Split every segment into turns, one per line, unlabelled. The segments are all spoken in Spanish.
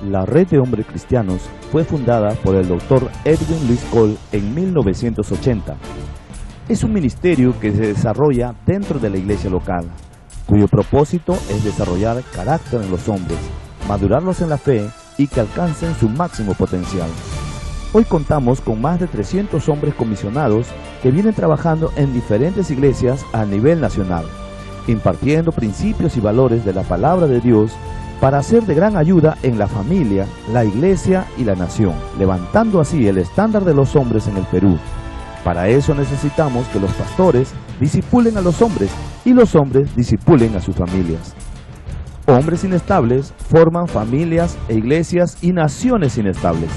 La Red de Hombres Cristianos fue fundada por el Dr. Edwin Louis Cole en 1980. Es un ministerio que se desarrolla dentro de la iglesia local, cuyo propósito es desarrollar carácter en los hombres, madurarlos en la fe y que alcancen su máximo potencial. Hoy contamos con más de 300 hombres comisionados que vienen trabajando en diferentes iglesias a nivel nacional, impartiendo principios y valores de la palabra de Dios para ser de gran ayuda en la familia, la iglesia y la nación, levantando así el estándar de los hombres en el Perú. Para eso necesitamos que los pastores discipulen a los hombres y los hombres discipulen a sus familias. Hombres inestables forman familias e iglesias y naciones inestables.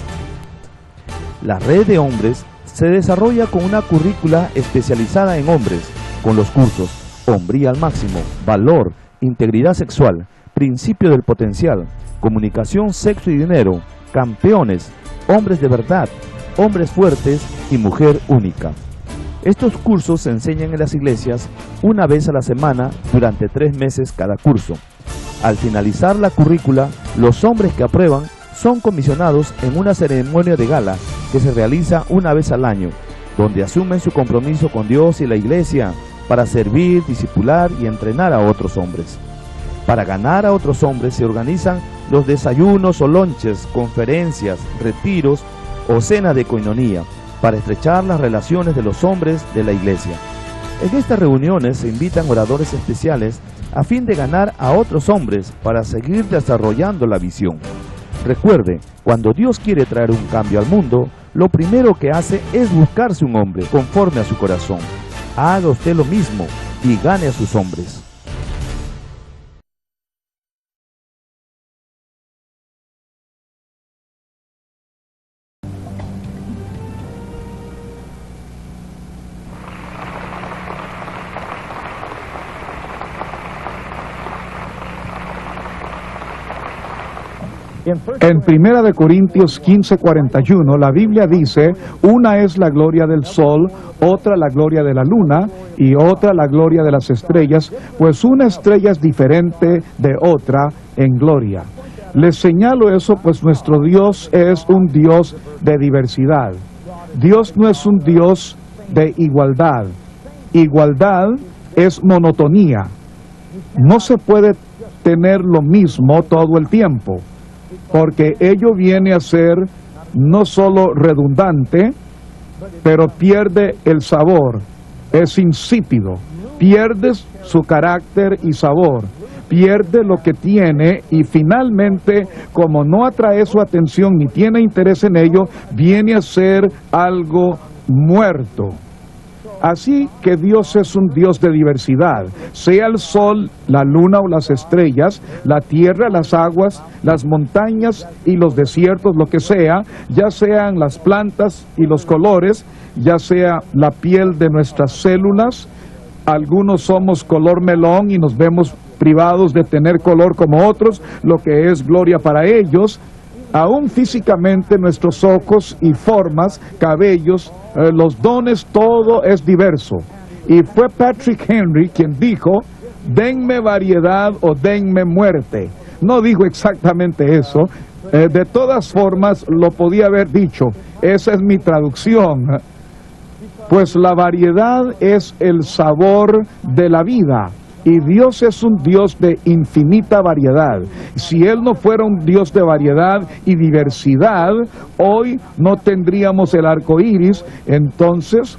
La Red de Hombres se desarrolla con una currícula especializada en hombres, con los cursos Hombría al Máximo, Valor, Integridad Sexual, Principio del Potencial, Comunicación, Sexo y Dinero, Campeones, Hombres de Verdad, Hombres Fuertes y Mujer Única. Estos cursos se enseñan en las iglesias una vez a la semana durante 3 meses cada curso. Al finalizar la currícula, los hombres que aprueban son comisionados en una ceremonia de gala que se realiza una vez al año, donde asumen su compromiso con Dios y la iglesia para servir, discipular y entrenar a otros hombres. Para ganar a otros hombres se organizan los desayunos o lonches, conferencias, retiros o cena de coinonía para estrechar las relaciones de los hombres de la iglesia. En estas reuniones se invitan oradores especiales a fin de ganar a otros hombres para seguir desarrollando la visión. Recuerde, cuando Dios quiere traer un cambio al mundo, lo primero que hace es buscarse un hombre conforme a su corazón. Haga usted lo mismo y gane a sus hombres.
En 1 de Corintios 15:41 la Biblia dice: una es la gloria del sol, otra la gloria de la luna y otra la gloria de las estrellas, pues una estrella es diferente de otra en gloria. Les señalo eso, pues nuestro Dios es un Dios de diversidad. Dios no es un Dios de igualdad. Igualdad es monotonía. No se puede tener lo mismo todo el tiempo, porque ello viene a ser no solo redundante, pero pierde el sabor, es insípido, pierde su carácter y sabor, pierde lo que tiene y finalmente, como no atrae su atención ni tiene interés en ello, viene a ser algo muerto. Así que Dios es un Dios de diversidad, sea el sol, la luna o las estrellas, la tierra, las aguas, las montañas y los desiertos, lo que sea, ya sean las plantas y los colores, ya sea la piel de nuestras células. Algunos somos color melón y nos vemos privados de tener color como otros, lo que es gloria para ellos. Aún físicamente nuestros ojos y formas, cabellos, los dones, todo es diverso. Y fue Patrick Henry quien dijo: denme variedad o denme muerte. No dijo exactamente eso, de todas formas lo podía haber dicho. Esa es mi traducción. Pues la variedad es el sabor de la vida. Y Dios es un Dios de infinita variedad. Si Él no fuera un Dios de variedad y diversidad, hoy no tendríamos el arco iris. Entonces,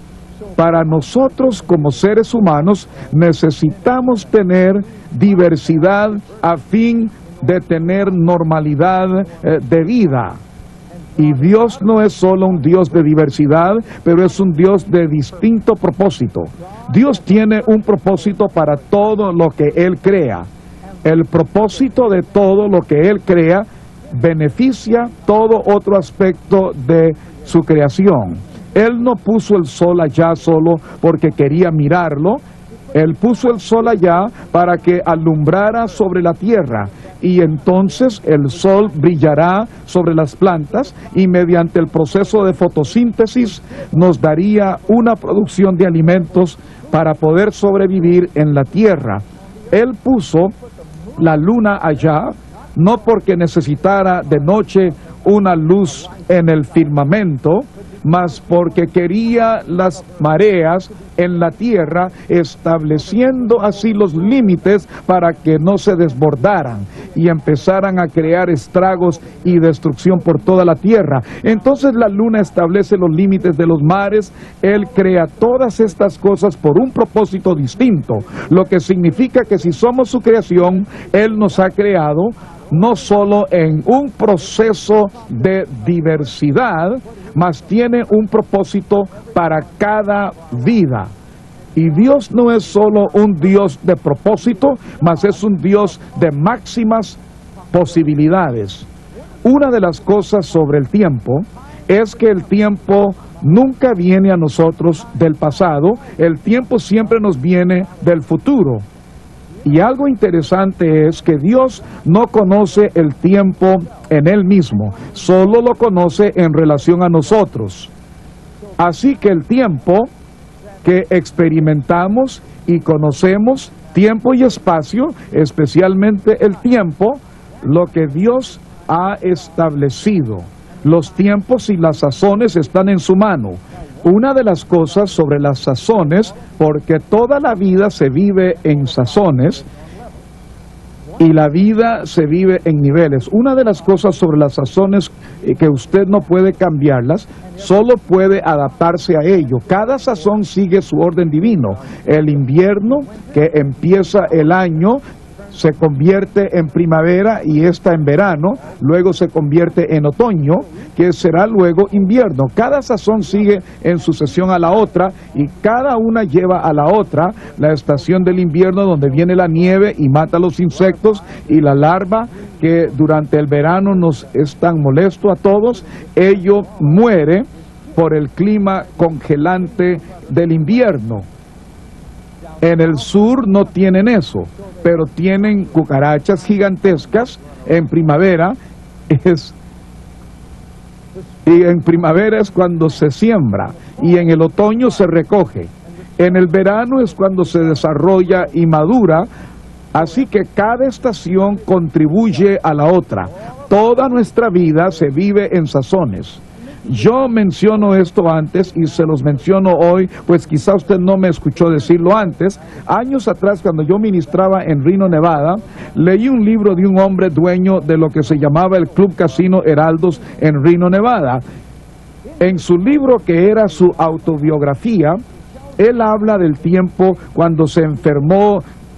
para nosotros como seres humanos, necesitamos tener diversidad a fin de tener normalidad de vida. Y Dios no es solo un Dios de diversidad, pero es un Dios de distinto propósito. Dios tiene un propósito para todo lo que Él crea. El propósito de todo lo que Él crea beneficia todo otro aspecto de su creación. Él no puso el sol allá solo porque quería mirarlo. Él puso el sol allá para que alumbrara sobre la tierra, y entonces el sol brillará sobre las plantas y mediante el proceso de fotosíntesis nos daría una producción de alimentos para poder sobrevivir en la tierra. Él puso la luna allá, no porque necesitara de noche una luz en el firmamento, mas porque quería las mareas en la tierra, estableciendo así los límites para que no se desbordaran y empezaran a crear estragos y destrucción por toda la tierra. Entonces la luna establece los límites de los mares. Él crea todas estas cosas por un propósito distinto, lo que significa que si somos su creación, Él nos ha creado no solo en un proceso de diversidad, mas tiene un propósito para cada vida. Y Dios no es solo un Dios de propósito, mas es un Dios de máximas posibilidades. Una de las cosas sobre el tiempo es que el tiempo nunca viene a nosotros del pasado, el tiempo siempre nos viene del futuro. Y algo interesante es que Dios no conoce el tiempo en Él mismo, solo lo conoce en relación a nosotros. Así que el tiempo que experimentamos y conocemos, tiempo y espacio, especialmente el tiempo, lo que Dios ha establecido. Los tiempos y las sazones están en su mano. Una de las cosas sobre las sazones, porque toda la vida se vive en sazones y la vida se vive en niveles. Una de las cosas sobre las sazones que usted no puede cambiarlas, solo puede adaptarse a ello. Cada sazón sigue su orden divino. El invierno, que empieza el año, se convierte en primavera y está en verano, luego se convierte en otoño, que será luego invierno. Cada sazón sigue en sucesión a la otra y cada una lleva a la otra. La estación del invierno, donde viene la nieve y mata a los insectos, y la larva que durante el verano nos es tan molesto a todos, ello muere por el clima congelante del invierno. En el sur no tienen eso, pero tienen cucarachas gigantescas en primavera. Y en primavera es cuando se siembra y en el otoño se recoge. En el verano es cuando se desarrolla y madura. Así que cada estación contribuye a la otra. Toda nuestra vida se vive en sazones. Yo menciono esto antes y se los menciono hoy, pues quizá usted no me escuchó decirlo antes. Años atrás, cuando yo ministraba en Reno, Nevada, leí un libro de un hombre dueño de lo que se llamaba el Club Casino Heraldos en Reno, Nevada. En su libro, que era su autobiografía, él habla del tiempo cuando se enfermó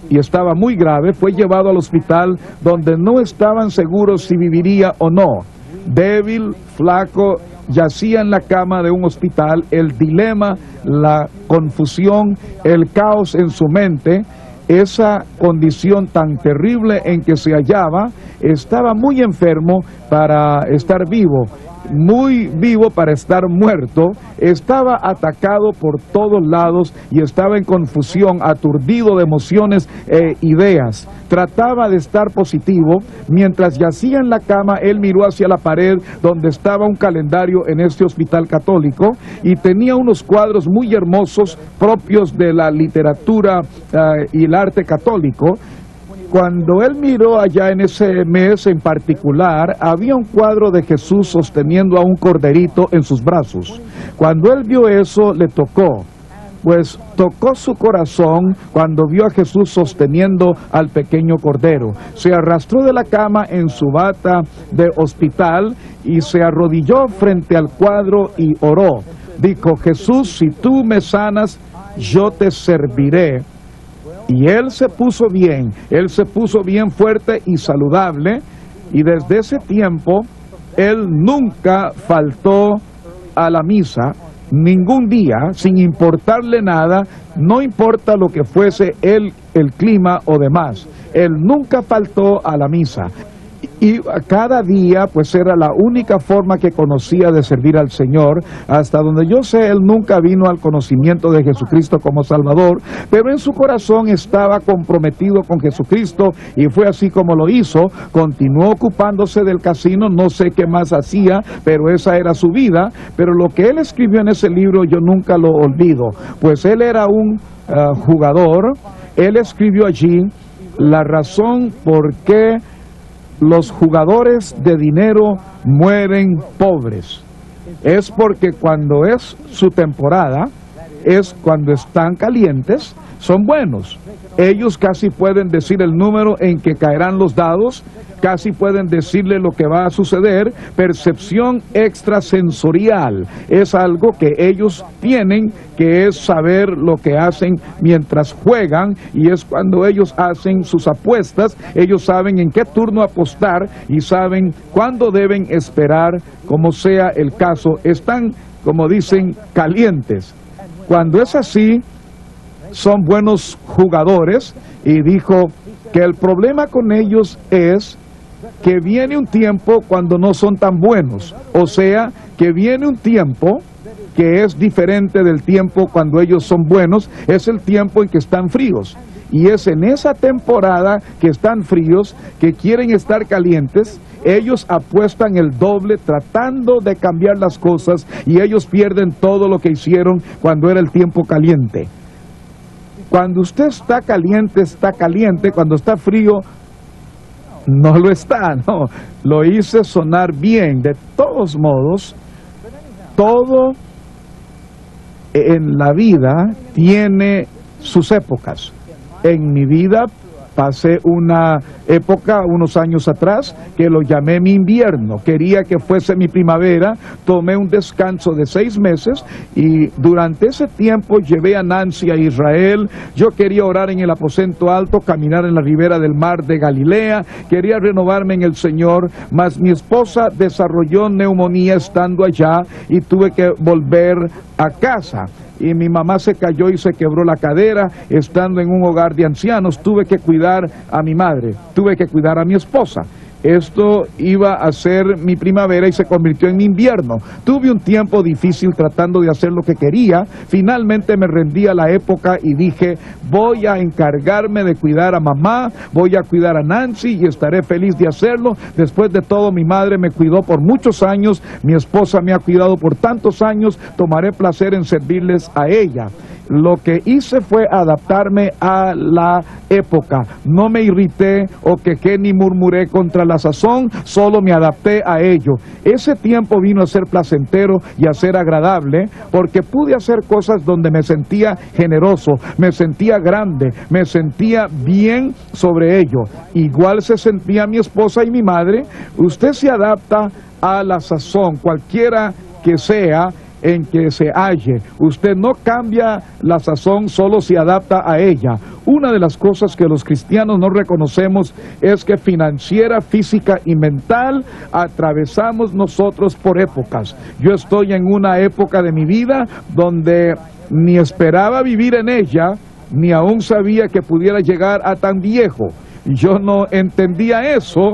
y estaba muy grave, fue llevado al hospital donde no estaban seguros si viviría o no. Débil, flaco, yacía en la cama de un hospital. El dilema, la confusión, el caos en su mente, esa condición tan terrible en que se hallaba, estaba muy enfermo para estar vivo, muy vivo para estar muerto. Estaba atacado por todos lados y estaba en confusión, aturdido de emociones e ideas. Trataba de estar positivo. Mientras yacía en la cama, él miró hacia la pared donde estaba un calendario en este hospital católico y tenía unos cuadros muy hermosos propios de la literatura y el arte católico. Cuando él miró allá en ese mes en particular, había un cuadro de Jesús sosteniendo a un corderito en sus brazos. Cuando él vio eso, le tocó. Pues tocó su corazón cuando vio a Jesús sosteniendo al pequeño cordero. Se arrastró de la cama en su bata de hospital y se arrodilló frente al cuadro y oró. Dijo: Jesús, si tú me sanas, yo te serviré. Y él se puso bien fuerte y saludable, y desde ese tiempo él nunca faltó a la misa, ningún día, sin importarle nada, no importa lo que fuese el clima o demás. Él nunca faltó a la misa. Y cada día pues era la única forma que conocía de servir al Señor. Hasta donde yo sé, él nunca vino al conocimiento de Jesucristo como Salvador, pero en su corazón estaba comprometido con Jesucristo y fue así como lo hizo. Continuó ocupándose del casino, no sé qué más hacía, pero esa era su vida. Pero lo que él escribió en ese libro yo nunca lo olvido, pues él era un jugador. Él escribió allí la razón por qué los jugadores de dinero mueren pobres? Es porque cuando es su temporada, es cuando están calientes, son buenos. Ellos casi pueden decir el número en que caerán los dados, casi pueden decirle lo que va a suceder. Percepción extrasensorial es algo que ellos tienen, que es saber lo que hacen mientras juegan, y es cuando ellos hacen sus apuestas. Ellos saben en qué turno apostar y saben cuándo deben esperar, como sea el caso. Están, como dicen, calientes. Cuando es así, son buenos jugadores, y dijo que el problema con ellos es que viene un tiempo cuando no son tan buenos, o sea, que viene un tiempo que es diferente del tiempo cuando ellos son buenos, es el tiempo en que están fríos, y es en esa temporada que están fríos, que quieren estar calientes. Ellos apuestan el doble tratando de cambiar las cosas, y ellos pierden todo lo que hicieron cuando era el tiempo caliente. Cuando usted está caliente, cuando está frío, no lo está, no. Lo hice sonar bien. De todos modos, todo en la vida tiene sus épocas. En mi vida pasé una época, unos años atrás, que lo llamé mi invierno. Quería que fuese mi primavera. Tomé un descanso de 6 meses y durante ese tiempo llevé a Nancy a Israel. Yo quería orar en el aposento alto, caminar en la ribera del mar de Galilea. Quería renovarme en el Señor, mas mi esposa desarrolló neumonía estando allá y tuve que volver a casa. Y mi mamá se cayó y se quebró la cadera estando en un hogar de ancianos. Tuve que cuidar a mi madre, tuve que cuidar a mi esposa. Esto iba a ser mi primavera y se convirtió en mi invierno. Tuve un tiempo difícil tratando de hacer lo que quería. Finalmente me rendí a la época y dije, voy a encargarme de cuidar a mamá, voy a cuidar a Nancy y estaré feliz de hacerlo. Después de todo, mi madre me cuidó por muchos años, mi esposa me ha cuidado por tantos años, tomaré placer en servirles a ella. Lo que hice fue adaptarme a la época. No me irrité o quejé ni murmuré contra la sazón, solo me adapté a ello. Ese tiempo vino a ser placentero y a ser agradable, porque pude hacer cosas donde me sentía generoso, me sentía grande, me sentía bien sobre ello. Igual se sentía mi esposa y mi madre. Usted se adapta a la sazón, cualquiera que sea en que se halle. Usted no cambia la sazón, solo se adapta a ella. Una de las cosas que los cristianos no reconocemos es que financiera, física y mental atravesamos nosotros por épocas. Yo estoy en una época de mi vida donde ni esperaba vivir en ella, ni aún sabía que pudiera llegar a tan viejo. Yo no entendía eso.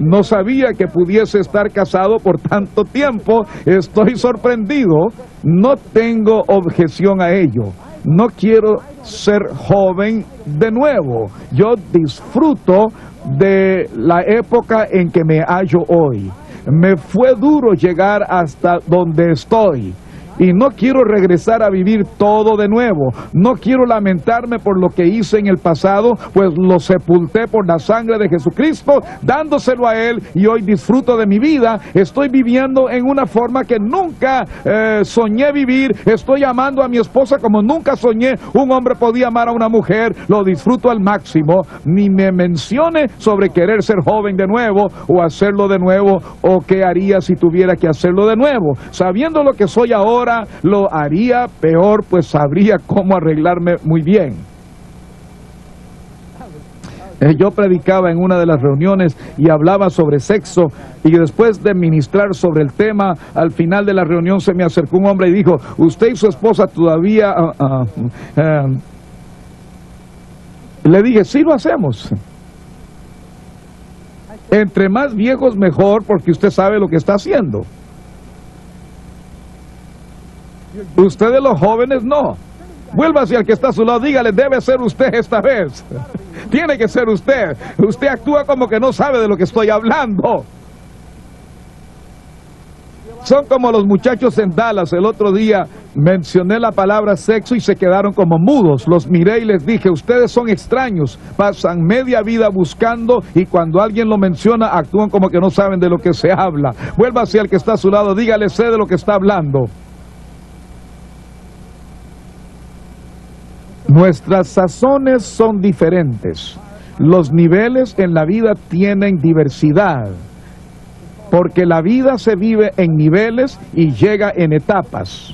No sabía que pudiese estar casado por tanto tiempo. Estoy sorprendido. No tengo objeción a ello. No quiero ser joven de nuevo. Yo disfruto de la época en que me hallo hoy. Me fue duro llegar hasta donde estoy. Y no quiero regresar a vivir todo de nuevo. No quiero lamentarme por lo que hice en el pasado, pues lo sepulté por la sangre de Jesucristo, dándoselo a Él, y hoy disfruto de mi vida. Estoy viviendo en una forma que nunca soñé vivir. Estoy amando a mi esposa como nunca soñé un hombre podía amar a una mujer. Lo disfruto al máximo. Ni me mencione sobre querer ser joven de nuevo o hacerlo de nuevo, o qué haría si tuviera que hacerlo de nuevo. Sabiendo lo que soy ahora, lo haría peor, pues sabría cómo arreglarme muy bien. Yo predicaba en una de las reuniones y hablaba sobre sexo, y después de ministrar sobre el tema, al final de la reunión se me acercó un hombre y dijo, ¿usted y su esposa todavía...? Le dije, sí lo hacemos. Entre más viejos mejor, porque usted sabe lo que está haciendo. Ustedes los jóvenes no. Vuélvase al que está a su lado, dígale, debe ser usted esta vez. Tiene que ser usted. Usted actúa como que no sabe de lo que estoy hablando. Son como los muchachos en Dallas. El otro día mencioné la palabra sexo y se quedaron como mudos. Los miré y les dije, ustedes son extraños, pasan media vida buscando y cuando alguien lo menciona actúan como que no saben de lo que se habla. Vuelva hacia el que está a su lado, dígale, sé de lo que está hablando. Nuestras sazones son diferentes. Los niveles en la vida tienen diversidad, porque la vida se vive en niveles y llega en etapas.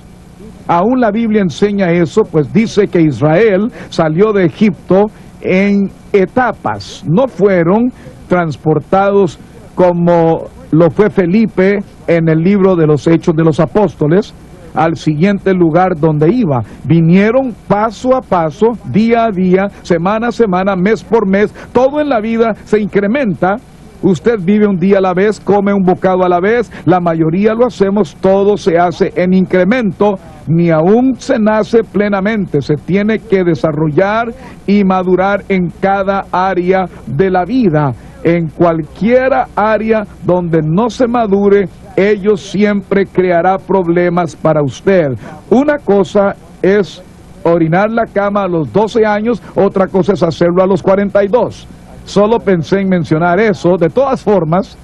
Aún la Biblia enseña eso, pues dice que Israel salió de Egipto en etapas. No fueron transportados como lo fue Felipe en el libro de los Hechos de los Apóstoles, al siguiente lugar donde iba. Vinieron paso a paso, día a día, semana a semana, mes por mes. Todo en la vida se incrementa. Usted vive un día a la vez, come un bocado a la vez, la mayoría lo hacemos, todo se hace en incremento, ni aún se nace plenamente, se tiene que desarrollar y madurar en cada área de la vida. En cualquier área donde no se madure, ello siempre creará problemas para usted. Una cosa es orinar la cama a los 12 años, otra cosa es hacerlo a los 42. Solo pensé en mencionar eso. De todas formas,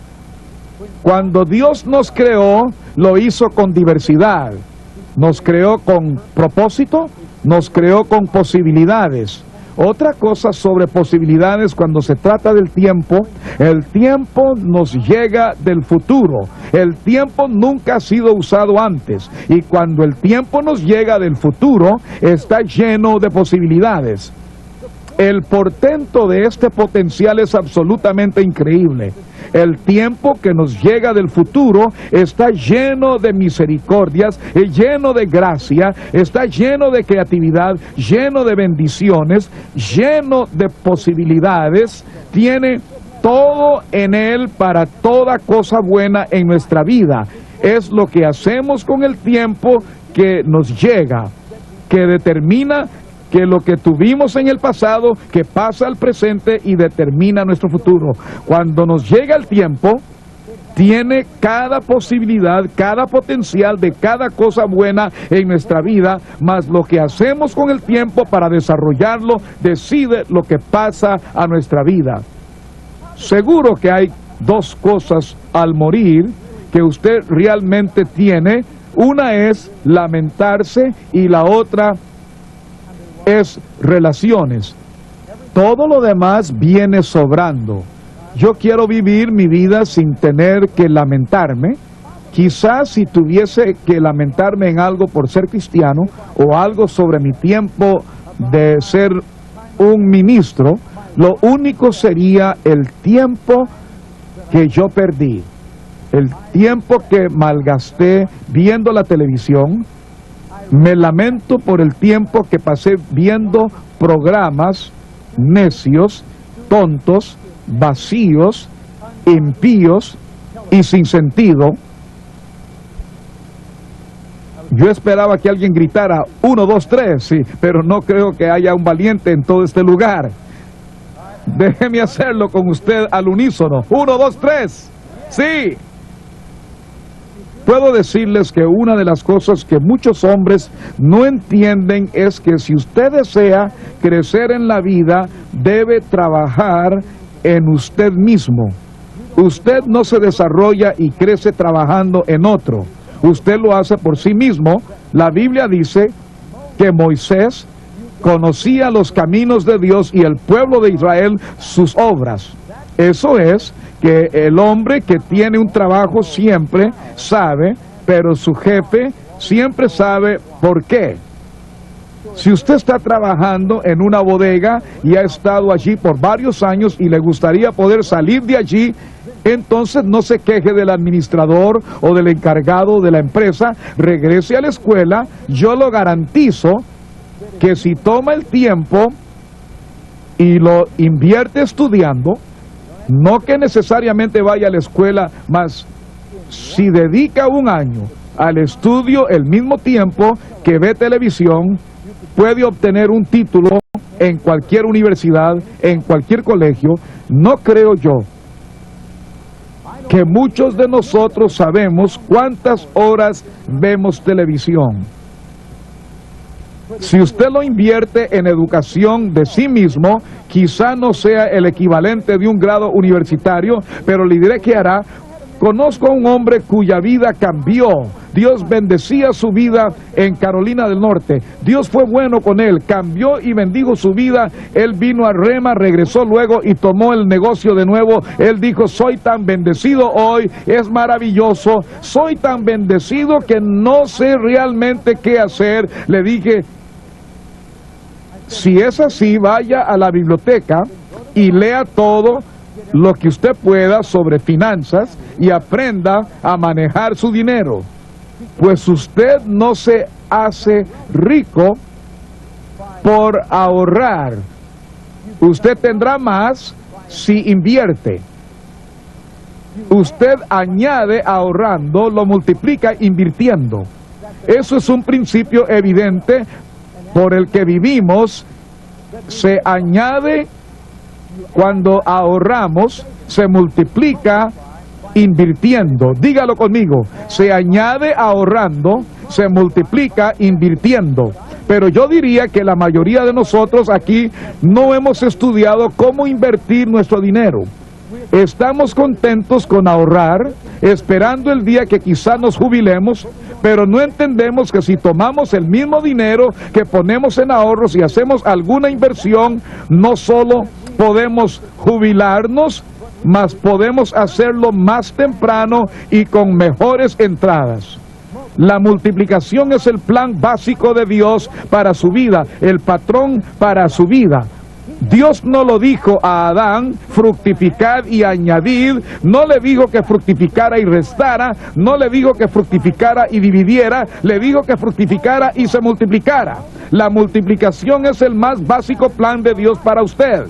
cuando Dios nos creó, lo hizo con diversidad. Nos creó con propósito, nos creó con posibilidades. Otra cosa sobre posibilidades cuando se trata del tiempo, el tiempo nos llega del futuro. El tiempo nunca ha sido usado antes. Y cuando el tiempo nos llega del futuro, está lleno de posibilidades. El portento de este potencial es absolutamente increíble. El tiempo que nos llega del futuro está lleno de misericordias, lleno de gracia, está lleno de creatividad, lleno de bendiciones, lleno de posibilidades. Tiene todo en él para toda cosa buena en nuestra vida. Es lo que hacemos con el tiempo que nos llega, que determina que lo que tuvimos en el pasado, que pasa al presente y determina nuestro futuro. Cuando nos llega el tiempo, tiene cada posibilidad, cada potencial de cada cosa buena en nuestra vida, mas lo que hacemos con el tiempo para desarrollarlo decide lo que pasa a nuestra vida. Seguro que hay dos cosas al morir que usted realmente tiene. Una es lamentarse y la otra es relaciones. Todo lo demás viene sobrando. Yo quiero vivir mi vida sin tener que lamentarme. Quizás si tuviese que lamentarme en algo por ser cristiano o algo sobre mi tiempo de ser un ministro, lo único sería el tiempo que yo perdí, el tiempo que malgasté viendo la televisión. Me lamento por el tiempo que pasé viendo programas necios, tontos, vacíos, impíos y sin sentido. Yo esperaba que alguien gritara 1, 2, 3, sí, pero no creo que haya un valiente en todo este lugar. Déjeme hacerlo con usted al unísono. 1, 2, 3, sí. Puedo decirles que una de las cosas que muchos hombres no entienden es que si usted desea crecer en la vida, debe trabajar en usted mismo. Usted no se desarrolla y crece trabajando en otro. Usted lo hace por sí mismo. La Biblia dice que Moisés conocía los caminos de Dios y el pueblo de Israel sus obras. Eso es que el hombre que tiene un trabajo siempre sabe, pero su jefe siempre sabe por qué. Si usted está trabajando en una bodega y ha estado allí por varios años y le gustaría poder salir de allí, entonces no se queje del administrador o del encargado de la empresa, regrese a la escuela. Yo lo garantizo que si toma el tiempo y lo invierte estudiando, no que necesariamente vaya a la escuela, mas si dedica un año al estudio, el mismo tiempo que ve televisión, puede obtener un título en cualquier universidad, en cualquier colegio. No creo yo que muchos de nosotros sabemos cuántas horas vemos televisión. Si usted lo invierte en educación de sí mismo, quizá no sea el equivalente de un grado universitario, pero le diré que hará. Conozco a un hombre cuya vida cambió. Dios bendecía su vida en Carolina del Norte. Dios fue bueno con él, cambió y bendijo su vida. Él vino a Rema, regresó luego y tomó el negocio de nuevo. Él dijo, soy tan bendecido hoy, es maravilloso. Soy tan bendecido que no sé realmente qué hacer. Le dije, si es así, vaya a la biblioteca y lea todo lo que usted pueda sobre finanzas y aprenda a manejar su dinero. Pues usted no se hace rico por ahorrar. Usted tendrá más si invierte. Usted añade ahorrando, lo multiplica invirtiendo. Eso es un principio evidente por el que vivimos. Se añade cuando ahorramos, se multiplica invirtiendo. Dígalo conmigo, se añade ahorrando, se multiplica invirtiendo. Pero yo diría que la mayoría de nosotros aquí no hemos estudiado cómo invertir nuestro dinero. Estamos contentos con ahorrar, esperando el día que quizá nos jubilemos, pero no entendemos que si tomamos el mismo dinero que ponemos en ahorros y hacemos alguna inversión, no solo podemos jubilarnos, mas podemos hacerlo más temprano y con mejores entradas. La multiplicación es el plan básico de Dios para su vida, el patrón para su vida. Dios no lo dijo a Adán, fructificad y añadid, no le dijo que fructificara y restara, no le dijo que fructificara y dividiera, le dijo que fructificara y se multiplicara. La multiplicación es el más básico plan de Dios para usted.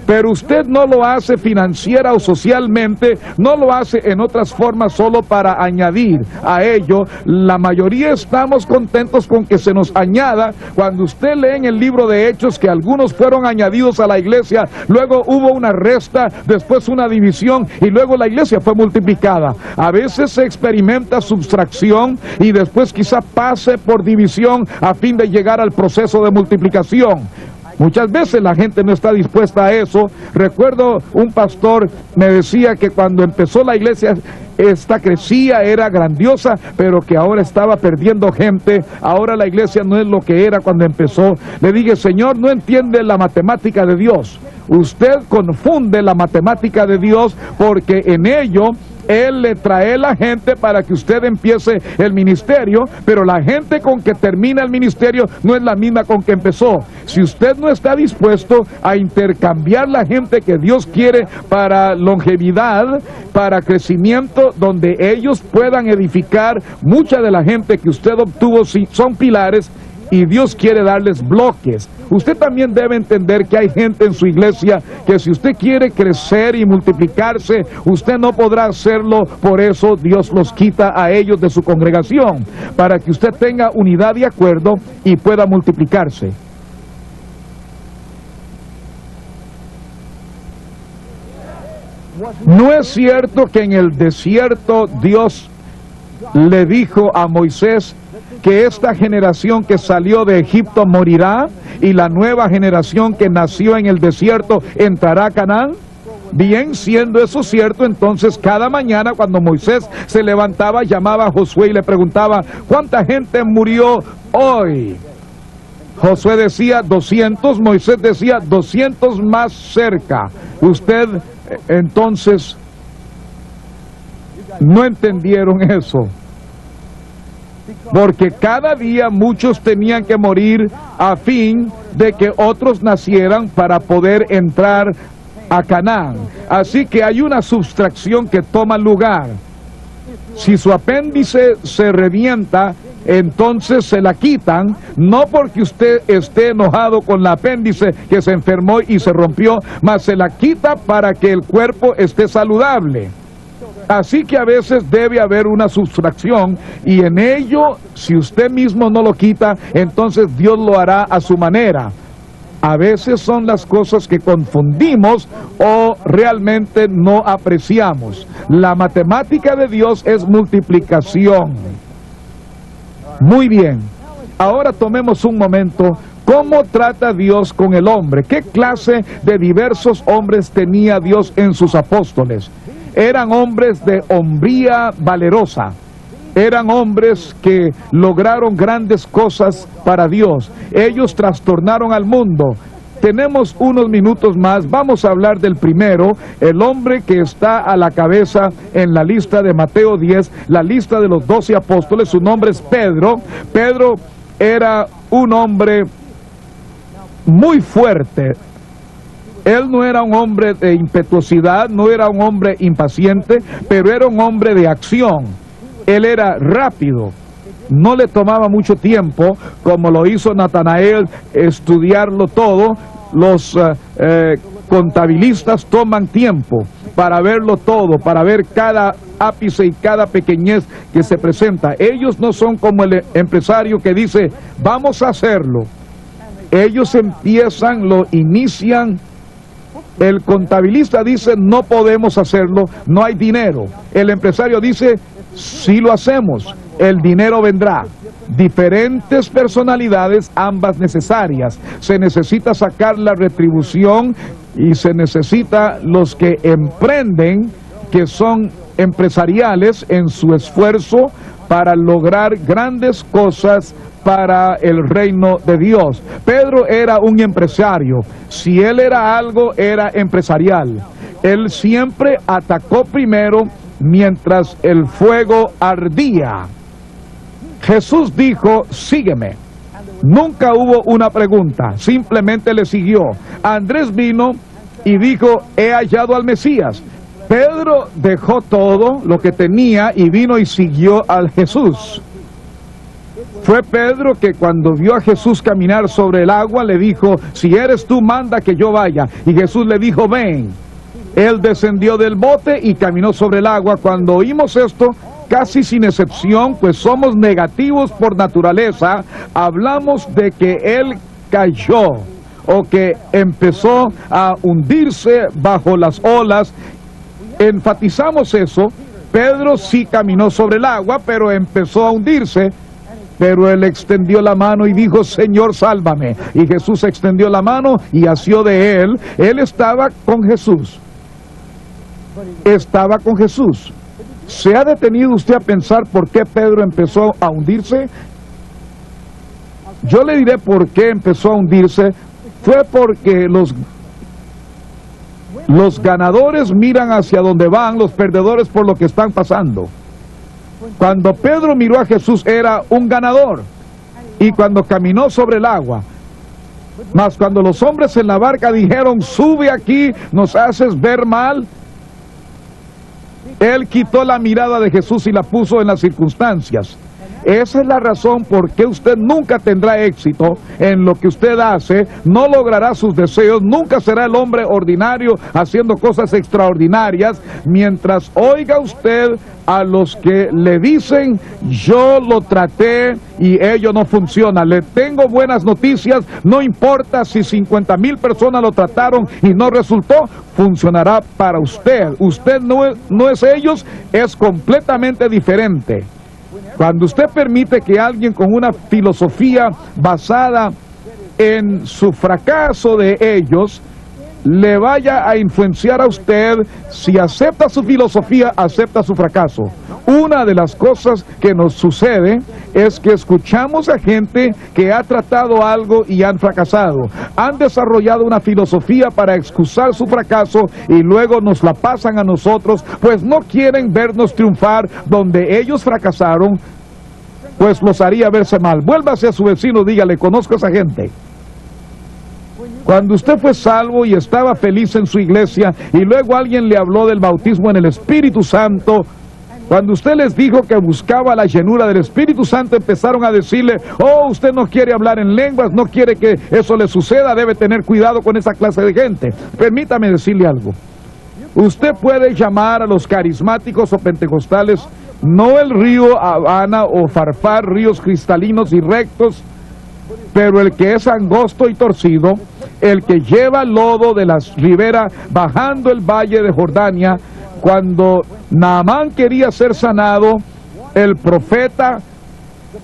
Pero usted no lo hace financiera o socialmente, no lo hace en otras formas solo para añadir a ello. La mayoría estamos contentos con que se nos añada. Cuando usted lee en el libro de Hechos que algunos fueron añadidos a la iglesia, luego hubo una resta, después una división y luego la iglesia fue multiplicada. A veces se experimenta subtracción y después quizá pase por división a fin de llegar al proceso de multiplicación. Muchas veces la gente no está dispuesta a eso. Recuerdo un pastor me decía que cuando empezó la iglesia, esta crecía, era grandiosa, pero que ahora estaba perdiendo gente. Ahora la iglesia no es lo que era cuando empezó. Le dije, Señor, no entiende la matemática de Dios. Usted confunde la matemática de Dios porque en ello Él le trae la gente para que usted empiece el ministerio, pero la gente con que termina el ministerio no es la misma con que empezó. Si usted no está dispuesto a intercambiar la gente que Dios quiere para longevidad, para crecimiento, donde ellos puedan edificar, mucha de la gente que usted obtuvo son pilares, y Dios quiere darles bloques. Usted también debe entender que hay gente en su iglesia que si usted quiere crecer y multiplicarse, usted no podrá hacerlo. Por eso Dios los quita a ellos de su congregación, para que usted tenga unidad y acuerdo y pueda multiplicarse. ¿No es cierto que en el desierto Dios le dijo a Moisés que esta generación que salió de Egipto morirá y la nueva generación que nació en el desierto entrará a Canaán? Bien, siendo eso cierto, entonces cada mañana cuando Moisés se levantaba, llamaba a Josué y le preguntaba, ¿cuánta gente murió hoy? Josué decía 200, Moisés decía 200 más cerca. Usted, entonces, no entendieron eso. Porque cada día muchos tenían que morir a fin de que otros nacieran para poder entrar a Canaán. Así que hay una sustracción que toma lugar. Si su apéndice se revienta, entonces se la quitan, no porque usted esté enojado con el apéndice que se enfermó y se rompió, mas se la quita para que el cuerpo esté saludable. Así que a veces debe haber una sustracción y en ello, si usted mismo no lo quita, entonces Dios lo hará a su manera. A veces son las cosas que confundimos o realmente no apreciamos. La matemática de Dios es multiplicación. Muy bien. Ahora tomemos un momento. ¿Cómo trata Dios con el hombre? ¿Qué clase de diversos hombres tenía Dios en sus apóstoles? Eran hombres de hombría valerosa. Eran hombres que lograron grandes cosas para Dios. Ellos trastornaron al mundo. Tenemos unos minutos más, vamos a hablar del primero, el hombre que está a la cabeza en la lista de Mateo 10, la lista de los 12 apóstoles. Su nombre es Pedro. Pedro era un hombre muy fuerte. Él no era un hombre de impetuosidad, no era un hombre impaciente, pero era un hombre de acción. Él era rápido, no le tomaba mucho tiempo, como lo hizo Natanael, estudiarlo todo. Los contabilistas toman tiempo para verlo todo, para ver cada ápice y cada pequeñez que se presenta. Ellos no son como el empresario que dice, vamos a hacerlo. Ellos empiezan, lo inician. El contabilista dice, no podemos hacerlo, no hay dinero. El empresario dice, sí lo hacemos, el dinero vendrá. Diferentes personalidades, ambas necesarias. Se necesita sacar la retribución y se necesita los que emprenden, que son empresariales en su esfuerzo para lograr grandes cosas para el reino de Dios. Pedro era un empresario. Si él era algo, era empresarial. Él siempre atacó primero mientras el fuego ardía. Jesús dijo, sígueme. Nunca hubo una pregunta, simplemente le siguió. Andrés vino y dijo, he hallado al Mesías. Pedro dejó todo lo que tenía y vino y siguió al Jesús. Fue Pedro que cuando vio a Jesús caminar sobre el agua le dijo, si eres tú, manda que yo vaya. Y Jesús le dijo, ven. Él descendió del bote y caminó sobre el agua. Cuando oímos esto, casi sin excepción, pues somos negativos por naturaleza, hablamos de que él cayó o que empezó a hundirse bajo las olas. Enfatizamos eso. Pedro sí caminó sobre el agua, pero empezó a hundirse. Pero él extendió la mano y dijo, Señor, sálvame. Y Jesús extendió la mano y asió de él. Él estaba con Jesús. Estaba con Jesús. ¿Se ha detenido usted a pensar por qué Pedro empezó a hundirse? Yo le diré por qué empezó a hundirse. Fue porque los ganadores miran hacia donde van, los perdedores por lo que están pasando. Cuando Pedro miró a Jesús era un ganador, y cuando caminó sobre el agua. Mas cuando los hombres en la barca dijeron, sube aquí, nos haces ver mal, él quitó la mirada de Jesús y la puso en las circunstancias. Esa es la razón por qué usted nunca tendrá éxito en lo que usted hace, no logrará sus deseos, nunca será el hombre ordinario haciendo cosas extraordinarias, mientras oiga usted a los que le dicen, yo lo traté y ello no funciona. Le tengo buenas noticias, no importa si 50,000 personas lo trataron y no resultó, funcionará para usted. Usted no es ellos, es completamente diferente. Cuando usted permite que alguien con una filosofía basada en su fracaso de ellos le vaya a influenciar a usted, si acepta su filosofía, acepta su fracaso. Una de las cosas que nos sucede es que escuchamos a gente que ha tratado algo y han fracasado. Han desarrollado una filosofía para excusar su fracaso y luego nos la pasan a nosotros, pues no quieren vernos triunfar donde ellos fracasaron, pues los haría verse mal. Vuélvase a su vecino, dígale, conozco a esa gente. Cuando usted fue salvo y estaba feliz en su iglesia y luego alguien le habló del bautismo en el Espíritu Santo, cuando usted les dijo que buscaba la llenura del Espíritu Santo, empezaron a decirle, oh, usted no quiere hablar en lenguas, no quiere que eso le suceda, debe tener cuidado con esa clase de gente. Permítame decirle algo. Usted puede llamar a los carismáticos o pentecostales, no el río Habana o Farfar, ríos cristalinos y rectos, pero el que es angosto y torcido, el que lleva lodo de las riberas bajando el valle de Jordania. Cuando Naamán quería ser sanado, el profeta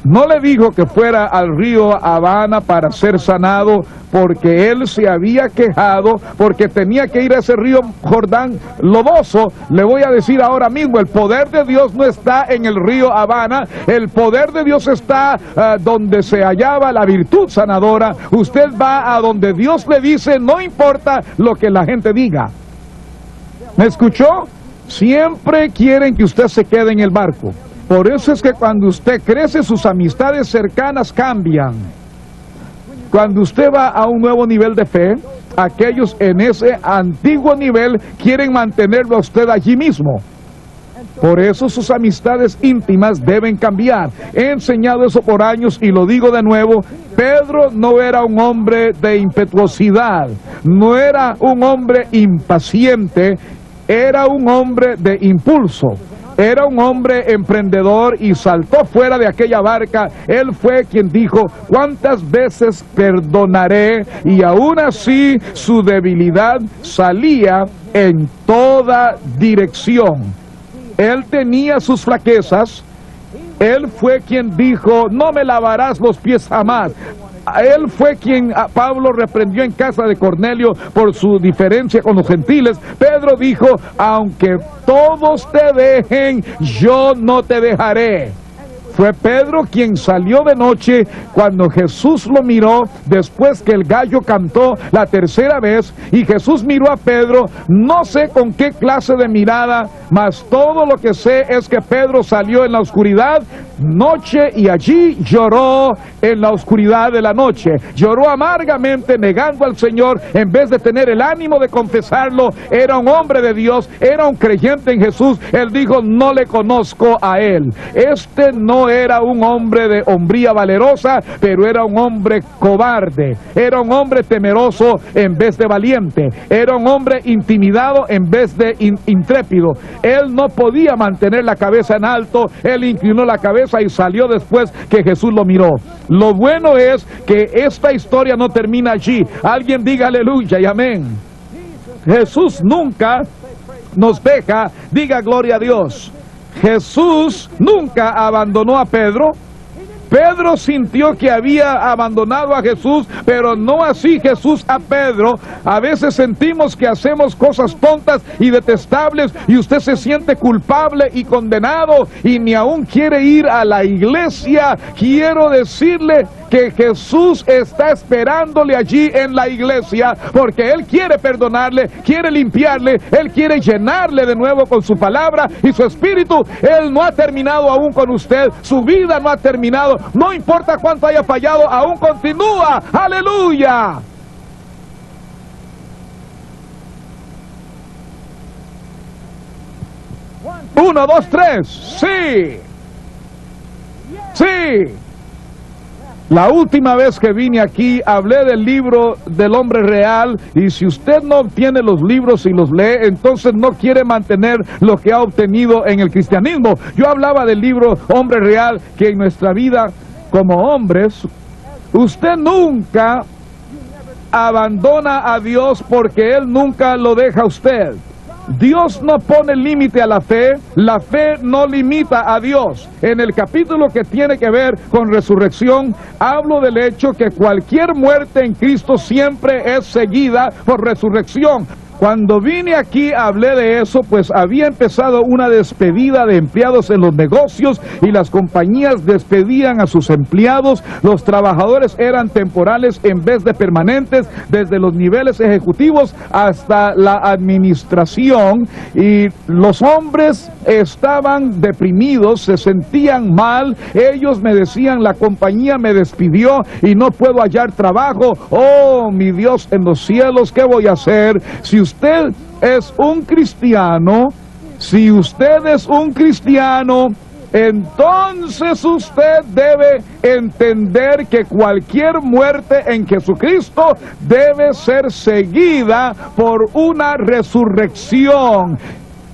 No le dijo que fuera al río Habana para ser sanado, porque él se había quejado, porque tenía que ir a ese río Jordán lodoso. Le voy a decir ahora mismo, el poder de Dios no está en el río Habana, el poder de Dios está donde se hallaba la virtud sanadora. Usted va a donde Dios le dice, no importa lo que la gente diga. ¿Me escuchó? Siempre quieren que usted se quede en el barco. Por eso es que cuando usted crece, sus amistades cercanas cambian. Cuando usted va a un nuevo nivel de fe, aquellos en ese antiguo nivel quieren mantenerlo a usted allí mismo. Por eso sus amistades íntimas deben cambiar. He enseñado eso por años y lo digo de nuevo. Pedro no era un hombre de impetuosidad, no era un hombre impaciente, era un hombre de impulso. Era un hombre emprendedor y saltó fuera de aquella barca. Él fue quien dijo, ¿cuántas veces perdonaré? Y aún así su debilidad salía en toda dirección. Él tenía sus flaquezas. Él fue quien dijo, no me lavarás los pies jamás. Él fue quien a Pablo reprendió en casa de Cornelio por su diferencia con los gentiles. Pedro dijo, aunque todos te dejen, yo no te dejaré. Fue Pedro quien salió de noche cuando Jesús lo miró después que el gallo cantó la tercera vez, y Jesús miró a Pedro, no sé con qué clase de mirada, mas todo lo que sé es que Pedro salió en la oscuridad noche y allí lloró en la oscuridad de la noche. Lloró amargamente negando al Señor en vez de tener el ánimo de confesarlo. Era un hombre de Dios, era un creyente en Jesús. Él dijo, no le conozco a él. Este no era un hombre de hombría valerosa, pero era un hombre cobarde. Era un hombre temeroso en vez de valiente. Era un hombre intimidado en vez de intrépido. Él no podía mantener la cabeza en alto. Él inclinó la cabeza y salió después que Jesús lo miró. Lo bueno es que esta historia no termina allí. Alguien diga aleluya y amén. Jesús nunca nos deja. Diga gloria a Dios. Jesús nunca abandonó a Pedro. Pedro sintió que había abandonado a Jesús, pero no así Jesús a Pedro. A veces sentimos que hacemos cosas tontas y detestables y usted se siente culpable y condenado y ni aún quiere ir a la iglesia. Quiero decirle que Jesús está esperándole allí en la iglesia, porque Él quiere perdonarle, quiere limpiarle, Él quiere llenarle de nuevo con su palabra y su espíritu. Él no ha terminado aún con usted, su vida no ha terminado, no importa cuánto haya fallado, aún continúa. ¡Aleluya! Uno, dos, tres. Sí. Sí. La última vez que vine aquí hablé del libro del hombre real, y si usted no obtiene los libros y los lee, entonces no quiere mantener lo que ha obtenido en el cristianismo. Yo hablaba del libro Hombre Real, que en nuestra vida como hombres, usted nunca abandona a Dios porque Él nunca lo deja a usted. Dios no pone límite a la fe no limita a Dios. En el capítulo que tiene que ver con resurrección, hablo del hecho que cualquier muerte en Cristo siempre es seguida por resurrección. Cuando vine aquí hablé de eso, pues había empezado una despedida de empleados en los negocios y las compañías despedían a sus empleados. Los trabajadores eran temporales en vez de permanentes, desde los niveles ejecutivos hasta la administración, y los hombres estaban deprimidos, se sentían mal. Ellos me decían, la compañía me despidió y no puedo hallar trabajo. Oh, mi Dios en los cielos, ¿qué voy a hacer? Si usted es un cristiano, entonces usted debe entender que cualquier muerte en Jesucristo debe ser seguida por una resurrección.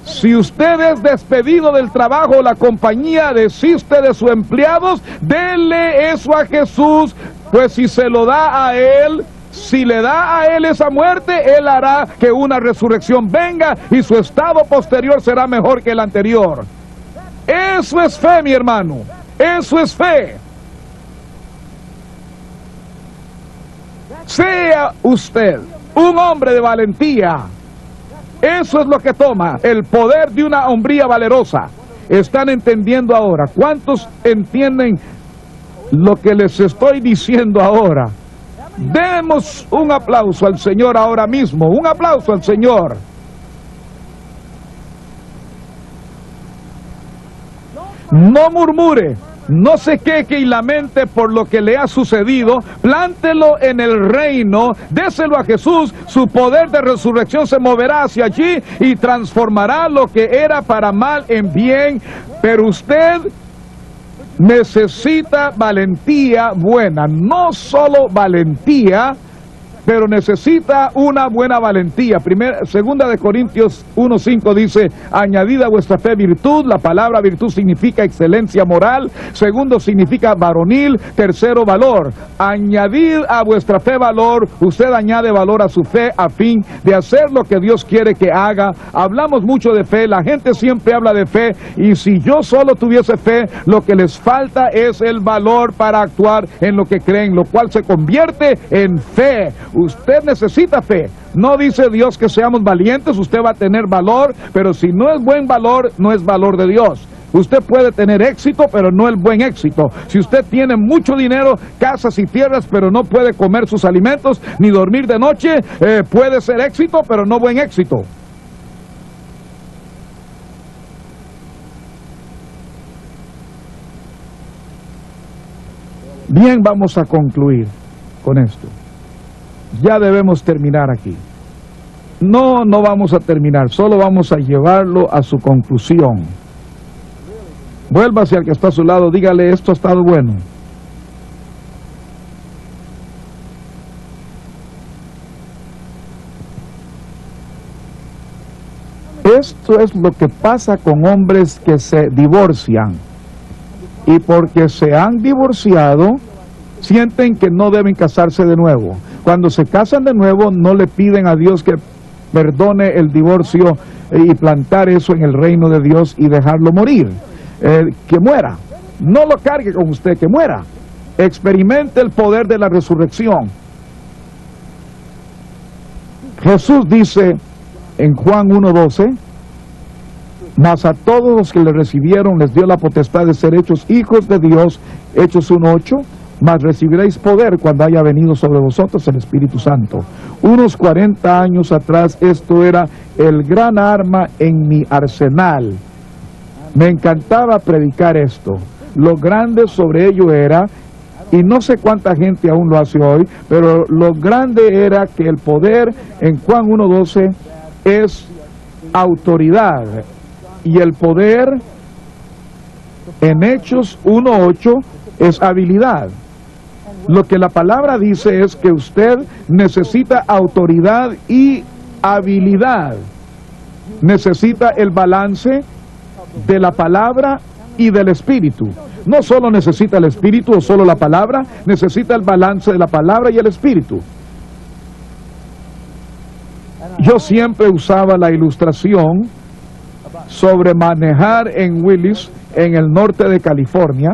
Si usted es despedido del trabajo, la compañía desiste de sus empleados, denle eso a Jesús, pues si se lo da a Él, si le da a Él esa muerte, Él hará que una resurrección venga y su estado posterior será mejor que el anterior. Eso es fe, mi hermano. Eso es fe. Sea usted un hombre de valentía. Eso es lo que toma el poder de una hombría valerosa. ¿Están entendiendo ahora? ¿Cuántos entienden lo que les estoy diciendo ahora? Demos un aplauso al Señor ahora mismo. Un aplauso al Señor. No murmure, no se queje y lamente por lo que le ha sucedido. Plántelo en el reino, déselo a Jesús. Su poder de resurrección se moverá hacia allí y transformará lo que era para mal en bien. Pero usted necesita valentía buena, no solo valentía, pero necesita una buena valentía. Segunda de Corintios 1:5 dice, añadid a vuestra fe virtud. La palabra virtud significa excelencia moral. Segundo significa varonil. Tercero, valor. Añadid a vuestra fe valor. Usted añade valor a su fe a fin de hacer lo que Dios quiere que haga. Hablamos mucho de fe, la gente siempre habla de fe, y si yo solo tuviese fe, lo que les falta es el valor para actuar en lo que creen, lo cual se convierte en fe. Usted necesita fe. No dice Dios que seamos valientes, usted va a tener valor, pero si no es buen valor, no es valor de Dios. Usted puede tener éxito, pero no el buen éxito. Si usted tiene mucho dinero, casas y tierras, pero no puede comer sus alimentos, ni dormir de noche, puede ser éxito, pero no buen éxito. Bien, vamos a concluir con esto. Ya debemos terminar aquí. No vamos a terminar, solo vamos a llevarlo a su conclusión. Vuélvase al que está a su lado, dígale, esto ha estado bueno. Esto es lo que pasa con hombres que se divorcian. Y porque se han divorciado, sienten que no deben casarse de nuevo. Cuando se casan de nuevo, no le piden a Dios que perdone el divorcio y plantar eso en el reino de Dios y dejarlo morir. Que muera. No lo cargue con usted, que muera. Experimente el poder de la resurrección. Jesús dice en Juan 1:12, mas a todos los que le recibieron les dio la potestad de ser hechos hijos de Dios. Hechos 1:8, mas recibiréis poder cuando haya venido sobre vosotros el Espíritu Santo. Unos 40 años atrás esto era el gran arma en mi arsenal. Me encantaba predicar esto. Lo grande sobre ello era, y no sé cuánta gente aún lo hace hoy, pero lo grande era que el poder en Juan 1:12 es autoridad, y el poder en Hechos 1:8 es habilidad. Lo que la palabra dice es que usted necesita autoridad y habilidad. Necesita el balance de la palabra y del espíritu. No solo necesita el espíritu o solo la palabra, necesita el balance de la palabra y el espíritu. Yo siempre usaba la ilustración sobre manejar en Willis, en el norte de California,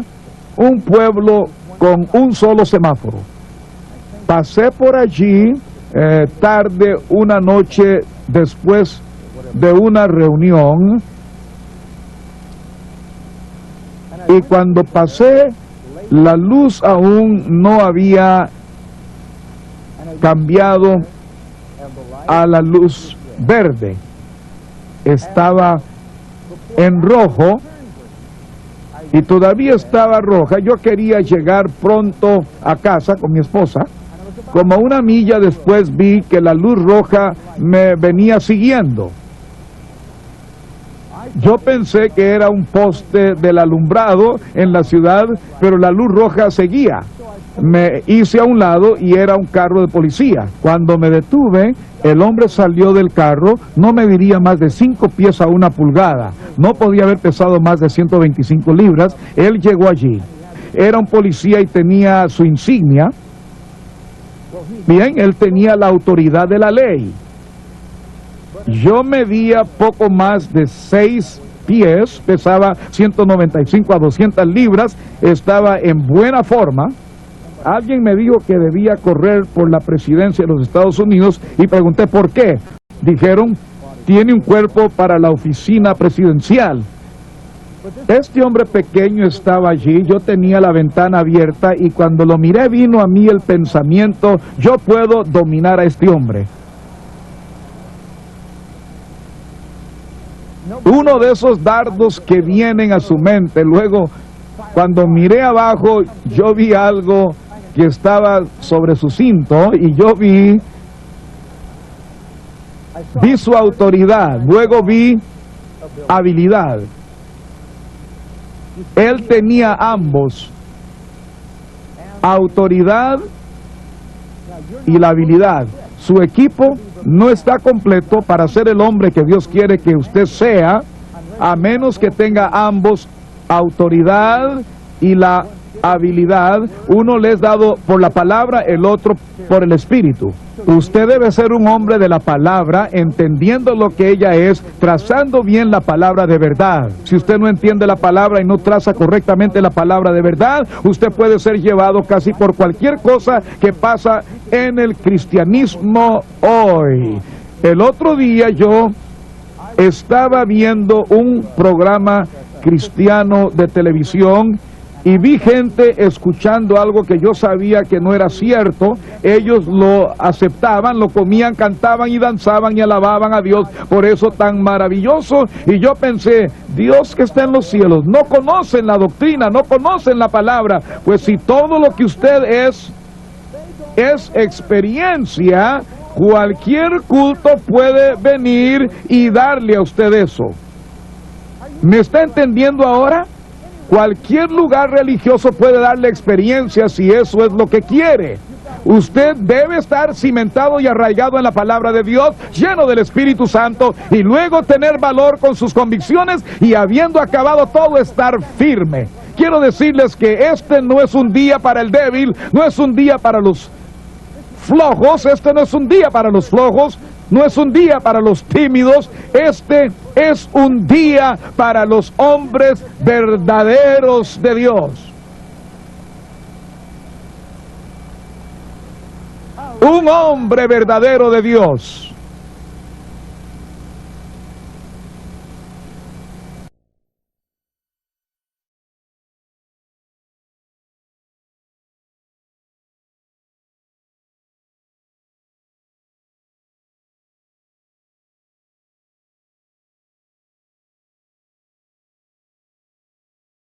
un pueblo con un solo semáforo. Pasé por allí tarde una noche después de una reunión, y cuando pasé, la luz aún no había cambiado a la luz verde, estaba en rojo y todavía estaba roja. Yo quería llegar pronto a casa con mi esposa. Como una milla después vi que la luz roja me venía siguiendo. Yo pensé que era un poste del alumbrado en la ciudad, pero la luz roja seguía. Me hice a un lado y era un carro de policía. Cuando me detuve, el hombre salió del carro, no mediría más de 5 pies a 1 pulgada, no podía haber pesado más de 125 libras, él llegó allí. Era un policía y tenía su insignia. Bien, él tenía la autoridad de la ley. Yo medía poco más de 6 pies, pesaba 195 a 200 libras, estaba en buena forma. Alguien me dijo que debía correr por la presidencia de los Estados Unidos y pregunté por qué. Dijeron, tiene un cuerpo para la oficina presidencial. Este hombre pequeño estaba allí, yo tenía la ventana abierta y cuando lo miré vino a mí el pensamiento, yo puedo dominar a este hombre. Uno de esos dardos que vienen a su mente. Luego, cuando miré abajo, yo vi algo que estaba sobre su cinto y yo vi su autoridad, luego vi habilidad. Él tenía ambos, autoridad y la habilidad. Su equipo no está completo para ser el hombre que Dios quiere que usted sea, a menos que tenga ambos, autoridad y la habilidad. Uno le es dado por la palabra, el otro por el Espíritu. Usted debe ser un hombre de la palabra, entendiendo lo que ella es, trazando bien la palabra de verdad. Si usted no entiende la palabra y no traza correctamente la palabra de verdad, usted puede ser llevado casi por cualquier cosa que pasa en el cristianismo hoy. El otro día yo estaba viendo un programa cristiano de televisión y vi gente escuchando algo que yo sabía que no era cierto. Ellos lo aceptaban, lo comían, cantaban y danzaban y alababan a Dios por eso tan maravilloso. Y yo pensé, Dios que está en los cielos, no conocen la doctrina, no conocen la palabra. Pues si todo lo que usted es experiencia, cualquier culto puede venir y darle a usted eso. ¿Me está entendiendo ahora? Cualquier lugar religioso puede darle experiencia si eso es lo que quiere. Usted debe estar cimentado y arraigado en la palabra de Dios, lleno del Espíritu Santo, y luego tener valor con sus convicciones y habiendo acabado todo, estar firme. Quiero decirles que este no es un día para el débil, no es un día para los flojos, este no es un día para los flojos, no es un día para los tímidos, este es un día para los hombres verdaderos de Dios. Un hombre verdadero de Dios